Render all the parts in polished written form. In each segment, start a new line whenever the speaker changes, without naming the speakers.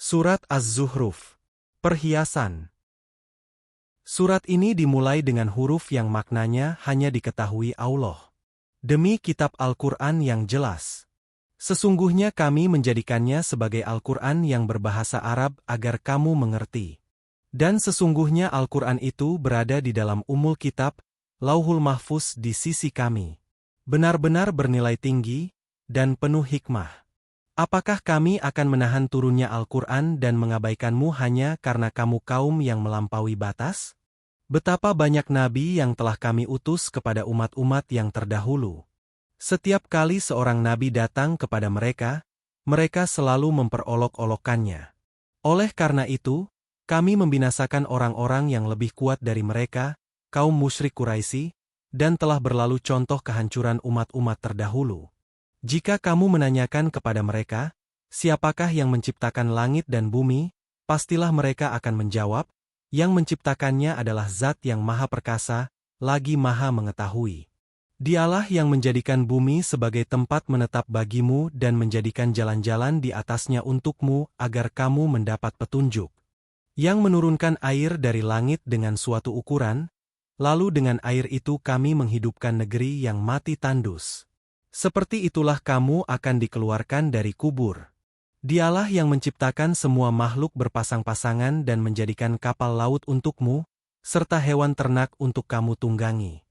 Surat Az-Zuhruf. Perhiasan. Surat ini dimulai dengan huruf yang maknanya hanya diketahui Allah. Demi kitab Al-Quran yang jelas. Sesungguhnya kami menjadikannya sebagai Al-Quran yang berbahasa Arab agar kamu mengerti. Dan sesungguhnya Al-Quran itu berada di dalam Ummul Kitab, Lauhul Mahfuz di sisi kami. Benar-benar bernilai tinggi dan penuh hikmah. Apakah kami akan menahan turunnya Al-Quran dan mengabaikanmu hanya karena kamu kaum yang melampaui batas? Betapa banyak nabi yang telah kami utus kepada umat-umat yang terdahulu. Setiap kali seorang nabi datang kepada mereka, mereka selalu memperolok-olokkannya. Oleh karena itu, kami membinasakan orang-orang yang lebih kuat dari mereka, kaum musyrik Quraisy, dan telah berlalu contoh kehancuran umat-umat terdahulu. Jika kamu menanyakan kepada mereka, siapakah yang menciptakan langit dan bumi, pastilah mereka akan menjawab, yang menciptakannya adalah Zat yang Maha Perkasa, lagi Maha Mengetahui. Dialah yang menjadikan bumi sebagai tempat menetap bagimu dan menjadikan jalan-jalan di atasnya untukmu agar kamu mendapat petunjuk. Yang menurunkan air dari langit dengan suatu ukuran, lalu dengan air itu kami menghidupkan negeri yang mati tandus. Seperti itulah kamu akan dikeluarkan dari kubur. Dialah yang menciptakan semua makhluk berpasang-pasangan dan menjadikan kapal laut untukmu, serta hewan ternak untuk kamu tunggangi.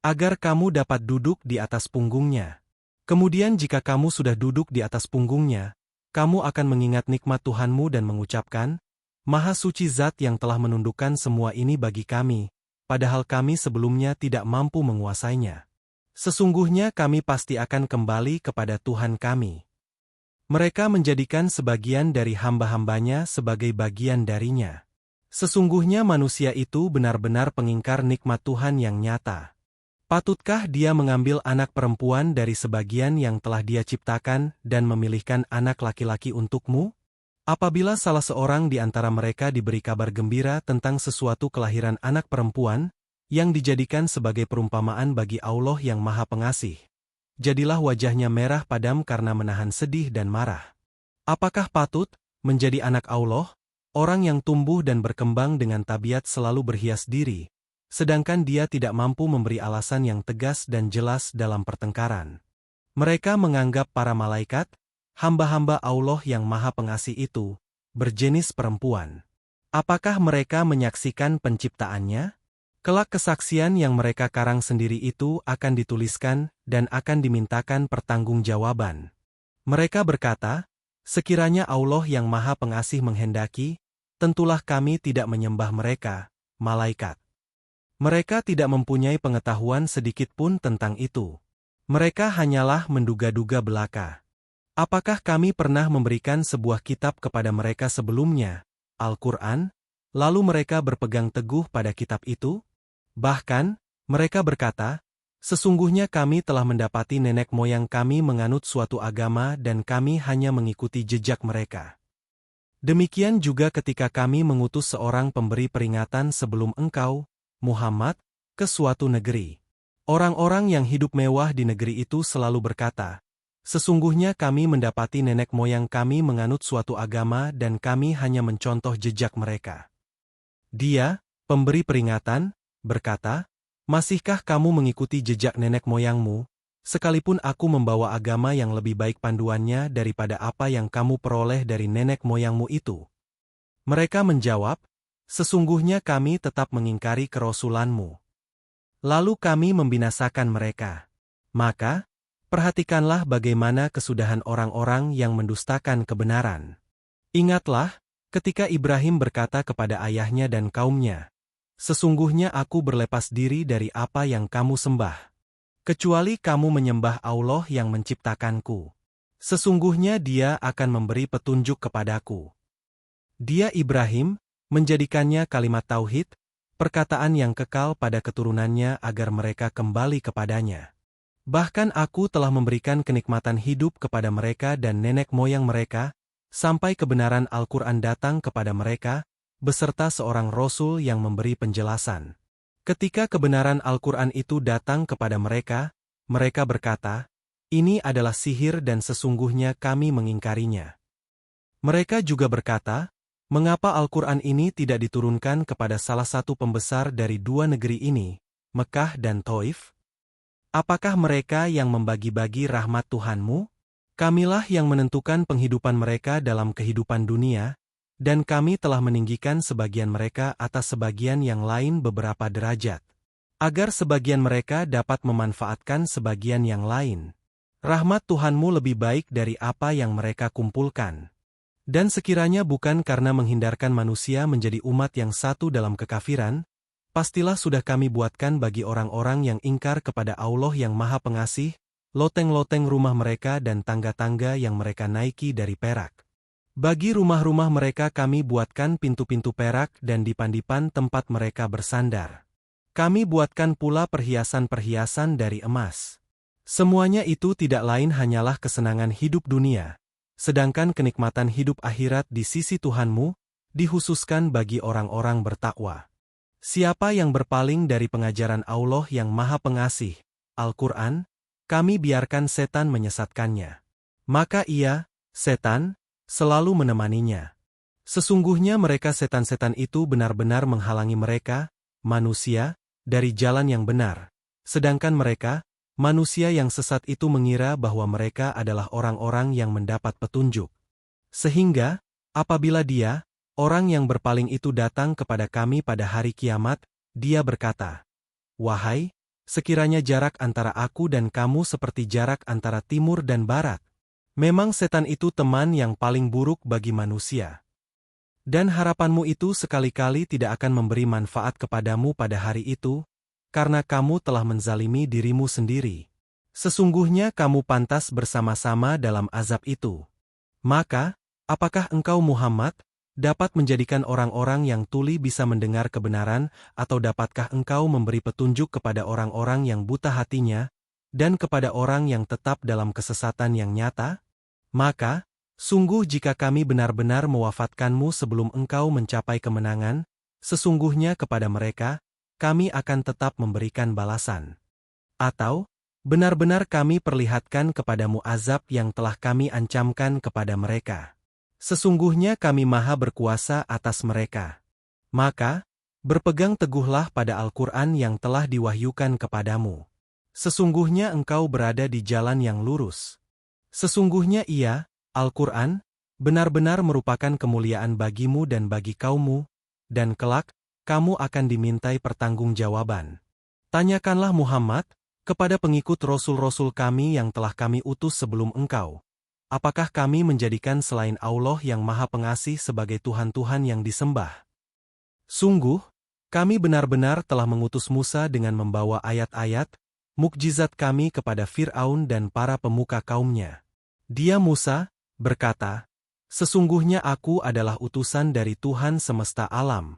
Agar kamu dapat duduk di atas punggungnya. Kemudian jika kamu sudah duduk di atas punggungnya, kamu akan mengingat nikmat Tuhanmu dan mengucapkan, Maha Suci Zat yang telah menundukkan semua ini bagi kami, padahal kami sebelumnya tidak mampu menguasainya. Sesungguhnya kami pasti akan kembali kepada Tuhan kami. Mereka menjadikan sebagian dari hamba-hambanya sebagai bagian darinya. Sesungguhnya manusia itu benar-benar pengingkar nikmat Tuhan yang nyata. Patutkah dia mengambil anak perempuan dari sebagian yang telah dia ciptakan dan memilihkan anak laki-laki untukmu? Apabila salah seorang di antara mereka diberi kabar gembira tentang sesuatu kelahiran anak perempuan, yang dijadikan sebagai perumpamaan bagi Allah yang Maha Pengasih. Jadilah wajahnya merah padam karena menahan sedih dan marah. Apakah patut menjadi anak Allah, orang yang tumbuh dan berkembang dengan tabiat selalu berhias diri, sedangkan dia tidak mampu memberi alasan yang tegas dan jelas dalam pertengkaran? Mereka menganggap para malaikat, hamba-hamba Allah yang Maha Pengasih itu, berjenis perempuan. Apakah mereka menyaksikan penciptaannya? Kelak kesaksian yang mereka karang sendiri itu akan dituliskan dan akan dimintakan pertanggungjawaban. Mereka berkata, sekiranya Allah yang Maha Pengasih menghendaki, tentulah kami tidak menyembah mereka, malaikat. Mereka tidak mempunyai pengetahuan sedikit pun tentang itu. Mereka hanyalah menduga-duga belaka. Apakah kami pernah memberikan sebuah kitab kepada mereka sebelumnya, Al-Quran, lalu mereka berpegang teguh pada kitab itu? Bahkan, mereka berkata, sesungguhnya kami telah mendapati nenek moyang kami menganut suatu agama dan kami hanya mengikuti jejak mereka. Demikian juga ketika kami mengutus seorang pemberi peringatan sebelum engkau, Muhammad, ke suatu negeri. Orang-orang yang hidup mewah di negeri itu selalu berkata, sesungguhnya kami mendapati nenek moyang kami menganut suatu agama dan kami hanya mencontoh jejak mereka. Dia, pemberi peringatan, berkata, masihkah kamu mengikuti jejak nenek moyangmu, sekalipun aku membawa agama yang lebih baik panduannya daripada apa yang kamu peroleh dari nenek moyangmu itu? Mereka menjawab, sesungguhnya kami tetap mengingkari kerasulanmu. Lalu kami membinasakan mereka. Maka, perhatikanlah bagaimana kesudahan orang-orang yang mendustakan kebenaran. Ingatlah, ketika Ibrahim berkata kepada ayahnya dan kaumnya, sesungguhnya aku berlepas diri dari apa yang kamu sembah. Kecuali kamu menyembah Allah yang menciptakanku. Sesungguhnya Dia akan memberi petunjuk kepadaku. Dia Ibrahim, menjadikannya kalimat tauhid, perkataan yang kekal pada keturunannya agar mereka kembali kepadanya. Bahkan aku telah memberikan kenikmatan hidup kepada mereka dan nenek moyang mereka, sampai kebenaran Al-Quran datang kepada mereka, beserta seorang Rasul yang memberi penjelasan. Ketika kebenaran Al-Quran itu datang kepada mereka, mereka berkata, ini adalah sihir dan sesungguhnya kami mengingkarinya. Mereka juga berkata, "Mengapa Al-Quran ini tidak diturunkan kepada salah satu pembesar dari dua negeri ini, Mekah dan Taif? Apakah mereka yang membagi-bagi rahmat Tuhanmu? Kamilah yang menentukan penghidupan mereka dalam kehidupan dunia, dan kami telah meninggikan sebagian mereka atas sebagian yang lain beberapa derajat, agar sebagian mereka dapat memanfaatkan sebagian yang lain. Rahmat Tuhanmu lebih baik dari apa yang mereka kumpulkan. Dan sekiranya bukan karena menghindarkan manusia menjadi umat yang satu dalam kekafiran, pastilah sudah kami buatkan bagi orang-orang yang ingkar kepada Allah yang Maha Pengasih, loteng-loteng rumah mereka dan tangga-tangga yang mereka naiki dari perak. Bagi rumah-rumah mereka kami buatkan pintu-pintu perak dan dipan-dipan tempat mereka bersandar. Kami buatkan pula perhiasan-perhiasan dari emas. Semuanya itu tidak lain hanyalah kesenangan hidup dunia. Sedangkan kenikmatan hidup akhirat di sisi Tuhanmu, dikhususkan bagi orang-orang bertakwa. Siapa yang berpaling dari pengajaran Allah yang Maha Pengasih, Al-Quran, kami biarkan setan menyesatkannya. Maka ia, setan, selalu menemaninya. Sesungguhnya mereka setan-setan itu benar-benar menghalangi mereka, manusia, dari jalan yang benar. Sedangkan mereka, manusia yang sesat itu mengira bahwa mereka adalah orang-orang yang mendapat petunjuk. Sehingga, apabila dia, orang yang berpaling itu datang kepada kami pada hari kiamat, dia berkata, "Wahai, sekiranya jarak antara aku dan kamu seperti jarak antara timur dan barat." Memang setan itu teman yang paling buruk bagi manusia. Dan harapanmu itu sekali-kali tidak akan memberi manfaat kepadamu pada hari itu, karena kamu telah menzalimi dirimu sendiri. Sesungguhnya kamu pantas bersama-sama dalam azab itu. Maka, apakah engkau Muhammad, dapat menjadikan orang-orang yang tuli bisa mendengar kebenaran, atau dapatkah engkau memberi petunjuk kepada orang-orang yang buta hatinya, dan kepada orang yang tetap dalam kesesatan yang nyata? Maka, sungguh jika kami benar-benar mewafatkanmu sebelum engkau mencapai kemenangan, sesungguhnya kepada mereka, kami akan tetap memberikan balasan. Atau, benar-benar kami perlihatkan kepadamu azab yang telah kami ancamkan kepada mereka. Sesungguhnya kami maha berkuasa atas mereka. Maka, berpegang teguhlah pada Al-Quran yang telah diwahyukan kepadamu. Sesungguhnya engkau berada di jalan yang lurus. Sesungguhnya ia, Al-Quran, benar-benar merupakan kemuliaan bagimu dan bagi kaummu, dan kelak, kamu akan dimintai pertanggungjawaban. Tanyakanlah Muhammad, kepada pengikut Rasul-Rasul kami yang telah kami utus sebelum engkau. Apakah kami menjadikan selain Allah yang Maha Pengasih sebagai Tuhan-Tuhan yang disembah? Sungguh, kami benar-benar telah mengutus Musa dengan membawa ayat-ayat, mukjizat kami kepada Fir'aun dan para pemuka kaumnya. Dia Musa, berkata, "Sesungguhnya aku adalah utusan dari Tuhan semesta alam."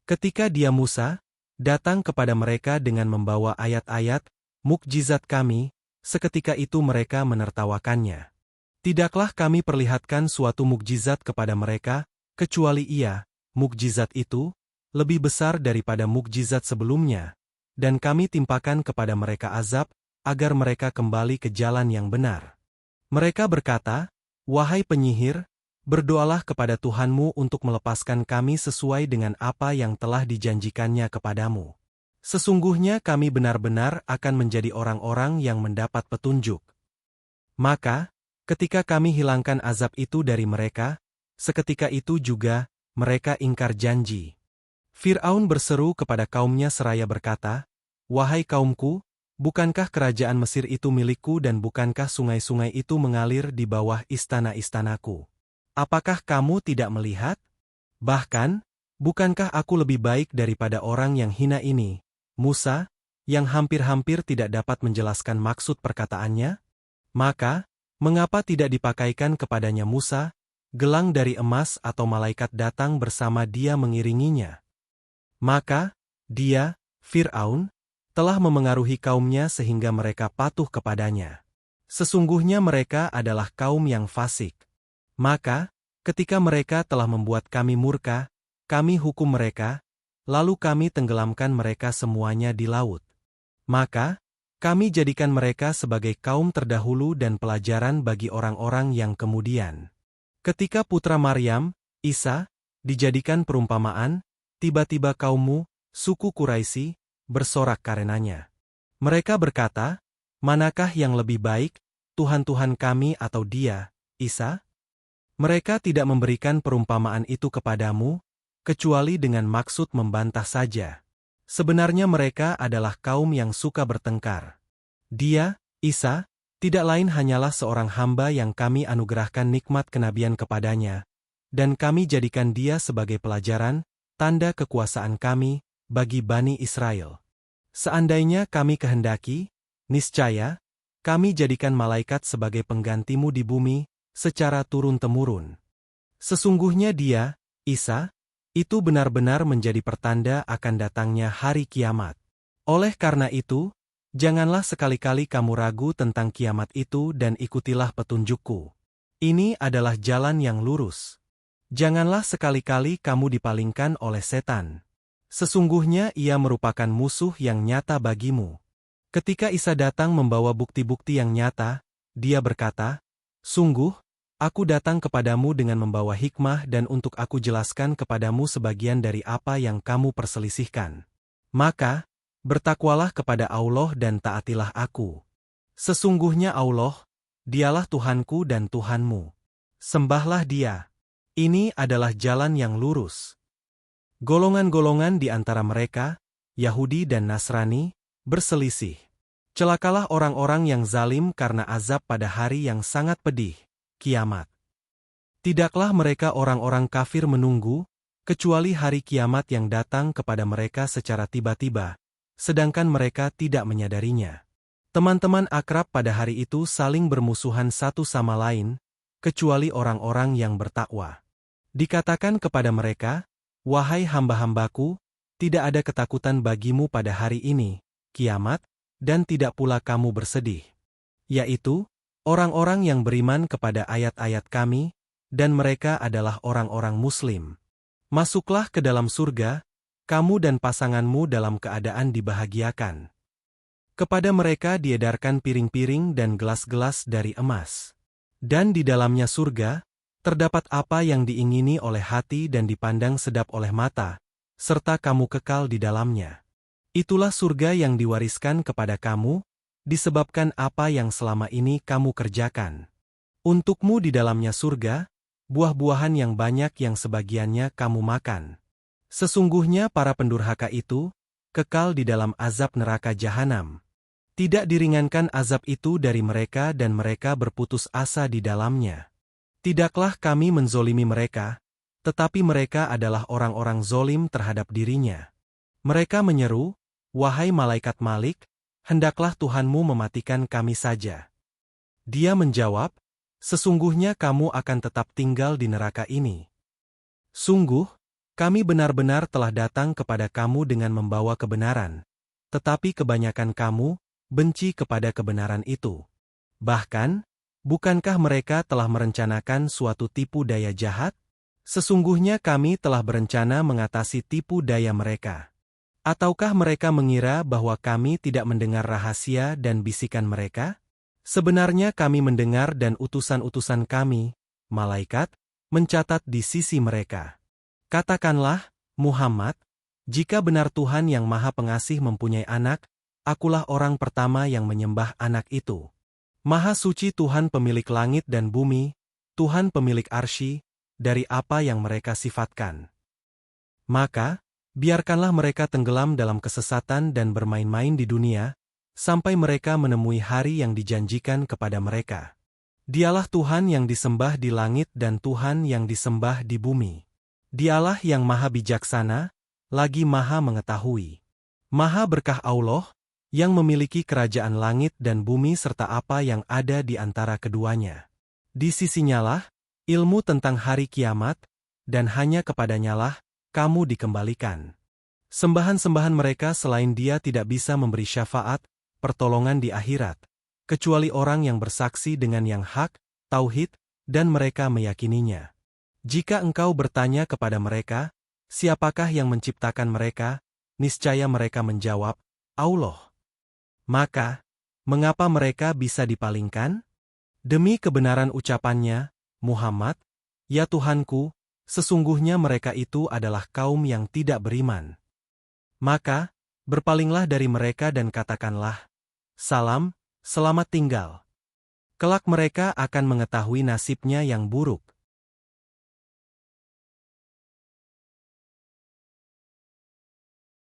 Ketika dia Musa, datang kepada mereka dengan membawa ayat-ayat, mukjizat kami, seketika itu mereka menertawakannya. Tidaklah kami perlihatkan suatu mukjizat kepada mereka, kecuali ia, mukjizat itu, lebih besar daripada mukjizat sebelumnya, dan kami timpakan kepada mereka azab, agar mereka kembali ke jalan yang benar. Mereka berkata, "Wahai penyihir, berdoalah kepada Tuhanmu untuk melepaskan kami sesuai dengan apa yang telah dijanjikannya kepadamu. Sesungguhnya kami benar-benar akan menjadi orang-orang yang mendapat petunjuk." Maka, ketika kami hilangkan azab itu dari mereka, seketika itu juga, mereka ingkar janji. Fir'aun berseru kepada kaumnya seraya berkata, "Wahai kaumku, bukankah kerajaan Mesir itu milikku dan bukankah sungai-sungai itu mengalir di bawah istana-istanaku? Apakah kamu tidak melihat? Bahkan, bukankah aku lebih baik daripada orang yang hina ini?" Musa, yang hampir-hampir tidak dapat menjelaskan maksud perkataannya? Maka, mengapa tidak dipakaikan kepadanya Musa, gelang dari emas atau malaikat datang bersama dia mengiringinya? Maka, dia, Fir'aun, telah memengaruhi kaumnya sehingga mereka patuh kepadanya. Sesungguhnya mereka adalah kaum yang fasik. Maka, ketika mereka telah membuat kami murka, kami hukum mereka, lalu kami tenggelamkan mereka semuanya di laut. Maka, kami jadikan mereka sebagai kaum terdahulu dan pelajaran bagi orang-orang yang kemudian. Ketika putra Maryam, Isa, dijadikan perumpamaan, tiba-tiba kaummu, suku Quraisy, bersorak karenanya. Mereka berkata, manakah yang lebih baik, Tuhan-Tuhan kami atau dia, Isa? Mereka tidak memberikan perumpamaan itu kepadamu, kecuali dengan maksud membantah saja. Sebenarnya mereka adalah kaum yang suka bertengkar. Dia, Isa, tidak lain hanyalah seorang hamba yang kami anugerahkan nikmat kenabian kepadanya, dan kami jadikan dia sebagai pelajaran, tanda kekuasaan kami, bagi Bani Israel. Seandainya kami kehendaki, niscaya, kami jadikan malaikat sebagai penggantimu di bumi, secara turun-temurun. Sesungguhnya dia, Isa, itu benar-benar menjadi pertanda akan datangnya hari kiamat. Oleh karena itu, janganlah sekali-kali kamu ragu tentang kiamat itu dan ikutilah petunjukku. Ini adalah jalan yang lurus. Janganlah sekali-kali kamu dipalingkan oleh setan. Sesungguhnya ia merupakan musuh yang nyata bagimu. Ketika Isa datang membawa bukti-bukti yang nyata, dia berkata, sungguh, aku datang kepadamu dengan membawa hikmah dan untuk aku jelaskan kepadamu sebagian dari apa yang kamu perselisihkan. Maka, bertakwalah kepada Allah dan taatilah aku. Sesungguhnya Allah, dialah Tuhanku dan Tuhanmu. Sembahlah dia. Ini adalah jalan yang lurus. Golongan-golongan di antara mereka, Yahudi dan Nasrani, berselisih. Celakalah orang-orang yang zalim karena azab pada hari yang sangat pedih, kiamat. Tidaklah mereka orang-orang kafir menunggu, kecuali hari kiamat yang datang kepada mereka secara tiba-tiba, sedangkan mereka tidak menyadarinya. Teman-teman akrab pada hari itu saling bermusuhan satu sama lain, kecuali orang-orang yang bertakwa. Dikatakan kepada mereka, wahai hamba-hambaku, tidak ada ketakutan bagimu pada hari ini, kiamat, dan tidak pula kamu bersedih. Yaitu, orang-orang yang beriman kepada ayat-ayat kami, dan mereka adalah orang-orang Muslim. Masuklah ke dalam surga, kamu dan pasanganmu dalam keadaan dibahagiakan. Kepada mereka diedarkan piring-piring dan gelas-gelas dari emas. Dan di dalamnya surga, terdapat apa yang diingini oleh hati dan dipandang sedap oleh mata, serta kamu kekal di dalamnya. Itulah surga yang diwariskan kepada kamu, disebabkan apa yang selama ini kamu kerjakan. Untukmu di dalamnya surga, buah-buahan yang banyak yang sebagiannya kamu makan. Sesungguhnya para pendurhaka itu, kekal di dalam azab neraka jahanam. Tidak diringankan azab itu dari mereka dan mereka berputus asa di dalamnya. Tidaklah kami menzolimi mereka, tetapi mereka adalah orang-orang zolim terhadap dirinya. Mereka menyeru, wahai malaikat Malik, hendaklah Tuhanmu mematikan kami saja. Dia menjawab, sesungguhnya kamu akan tetap tinggal di neraka ini. Sungguh, kami benar-benar telah datang kepada kamu dengan membawa kebenaran, tetapi kebanyakan kamu benci kepada kebenaran itu. Bahkan, bukankah mereka telah merencanakan suatu tipu daya jahat? Sesungguhnya kami telah berencana mengatasi tipu daya mereka. Ataukah mereka mengira bahwa kami tidak mendengar rahasia dan bisikan mereka? Sebenarnya kami mendengar dan utusan-utusan kami, malaikat, mencatat di sisi mereka. Katakanlah, Muhammad, jika benar Tuhan yang Maha Pengasih mempunyai anak, akulah orang pertama yang menyembah anak itu. Maha suci Tuhan pemilik langit dan bumi, Tuhan pemilik arsy, dari apa yang mereka sifatkan. Maka, biarkanlah mereka tenggelam dalam kesesatan dan bermain-main di dunia, sampai mereka menemui hari yang dijanjikan kepada mereka. Dialah Tuhan yang disembah di langit dan Tuhan yang disembah di bumi. Dialah yang maha bijaksana, lagi maha mengetahui. Maha berkah Allah, yang memiliki kerajaan langit dan bumi serta apa yang ada di antara keduanya. Di sisinyalah, ilmu tentang hari kiamat, dan hanya kepadanyalah, kamu dikembalikan. Sembahan-sembahan mereka selain dia tidak bisa memberi syafaat, pertolongan di akhirat, kecuali orang yang bersaksi dengan yang hak, tauhid, dan mereka meyakininya. Jika engkau bertanya kepada mereka, siapakah yang menciptakan mereka, niscaya mereka menjawab, Allah. Maka, mengapa mereka bisa dipalingkan? Demi kebenaran ucapannya, Muhammad, Ya Tuhanku, sesungguhnya mereka itu adalah kaum yang tidak beriman. Maka, berpalinglah dari mereka dan katakanlah, Salam, selamat tinggal. Kelak mereka akan mengetahui nasibnya yang buruk.